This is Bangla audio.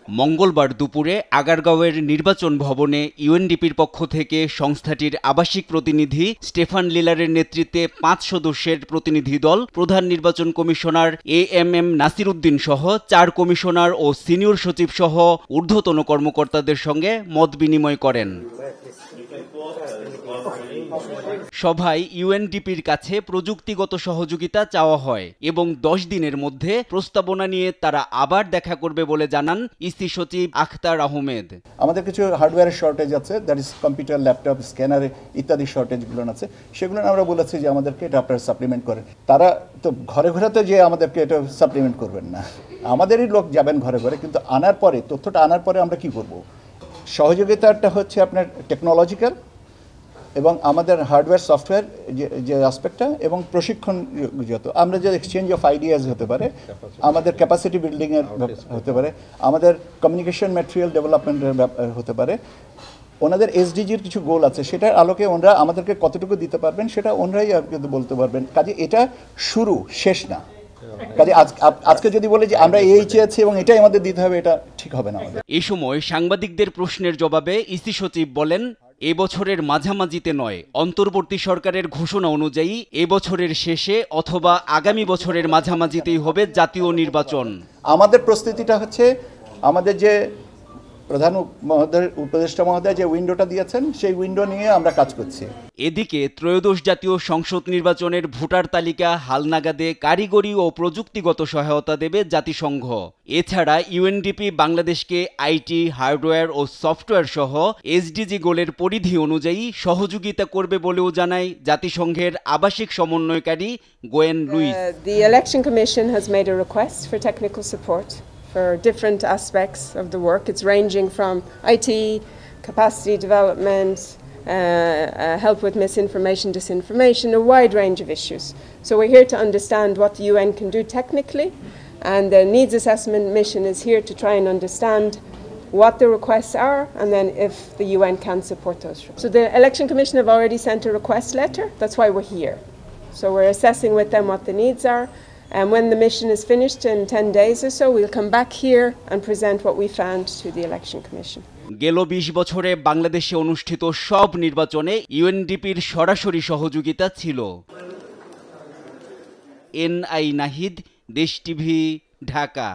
মঙ্গলবার দুপুরে আগারগাঁওয়ের নির্বাচন ভবনে ইউএনডিপির পক্ষ থেকে সংস্থাটির আবাসিক প্রতিনিধি স্টেফান লিলারের নেতৃত্বে ৫ সদস্যের প্রতিনিধি দল প্রধান নির্বাচন কমিশনার এএমএম নাসির উদ্দিন সহ ৪ কমিশনার ও সিনিয়র সচিব সহ ঊর্ধ্বতন কর্মকর্তাদের সঙ্গে মত বিনিময় করেন। সভায় ইউএনডিপির কাছে প্রযুক্তিগত সহযোগিতা চাওয়া হয় এবং ১০ দিনের মধ্যে প্রস্তাবনা নিয়ে তারা আবার দেখা করবে বলে জানান ইসি সচিব আখতার আহমেদ। আমাদের কিছু হার্ডওয়্যারের শর্টেজ আছে, that is computer, laptop, scanner ইত্যাদি শর্টেজগুলো আছে, সেগুলো আমরা বলেছি যে আমাদেরকে এটা আপনারা সাপ্লিমেন্ট করেন। তারা তো ঘরে ঘরে তো যে আমাদেরকে এটা সাপ্লিমেন্ট করবেন না, আমাদেরই লোক যাবেন ঘরে ঘরে, কিন্তু আনার পরে তথ্যটা আনার পরে আমরা কি করব? সহযোগিতাটা হচ্ছে আপনার টেকনোলজিক্যাল এবং আমাদের হার্ডওয়্যার সফটওয়্যার যে অ্যাসপেক্টটা এবং প্রশিক্ষণ, যত আমরা যে এক্সচেঞ্জ অফ আইডিয়াস হতে পারে, আমাদের ক্যাপাসিটি বিল্ডিংয়ের হতে পারে, আমাদের কমিউনিকেশন ম্যাটেরিয়াল ডেভেলপমেন্টের হতে পারে। ওনাদের এসডিজির কিছু গোল আছে, সেটার আলোকে ওনারা আমাদেরকে কতটুকু দিতে পারবেন সেটা ওনারাই কিন্তু বলতে পারবেন। কাজে এটা শুরু, শেষ না। কাজে আজকে যদি বলে যে আমরা এই চেয়েছি এবং এটাই আমাদের দিতে হবে, এটা ঠিক হবে না আমাদের। এই সময় সাংবাদিকদের প্রশ্নের জবাবে ইসি সচিব বলেন, এবছরের মাঝামাঝিতে নয়, অন্তর্বর্তী সরকারের ঘোষণা অনুযায়ী এবছরের শেষে অথবা আগামী বছরের মাঝামাঝিতেই হবে জাতীয় নির্বাচন। আমাদের প্রস্তুতিটা হচ্ছে আমাদের যে প্রধান উপদেষ্টা মহোদয় যে উইন্ডোটা দিয়েছেন, সেই উইন্ডো নিয়ে আমরা কাজ করছি। এদিকে ত্রয়োদশ জাতীয় সংসদ নির্বাচনের ভোটার তালিকা হালনাগাদে কারিগরি ও প্রযুক্তিগত সহায়তা দেবে জাতিসংঘ। এছাড়া ইউএনডিপি বাংলাদেশকে আইটি, হার্ডওয়্যার ও সফটওয়্যার সহ এসডিজি গোলের পরিধি অনুযায়ী সহযোগিতা করবে বলেও জানায় জাতিসংঘের আবাসিক সমন্বয়কারী Gwyn Lewis. The Election Commission has made a request for technical support for different aspects of the work. It's ranging from IT, capacity development, help with misinformation, disinformation, a wide range of issues. So we're here to understand what the UN can do technically, and the needs assessment mission is here to try and understand what the requests are and then if the UN can support those. So the Election Commission have already sent a request letter, that's why we're here. So we're assessing with them what the needs are. And when the mission is finished in 10 days or so, we'll come back here and present what we found to the Election Commission. গেল ২০ বছরে বাংলাদেশে অনুষ্ঠিত সব নির্বাচনে ইউএনডিপির সরাসরি সহযোগিতা ছিল। এনআই নাহিদ, দেশ টিভি, ঢাকা।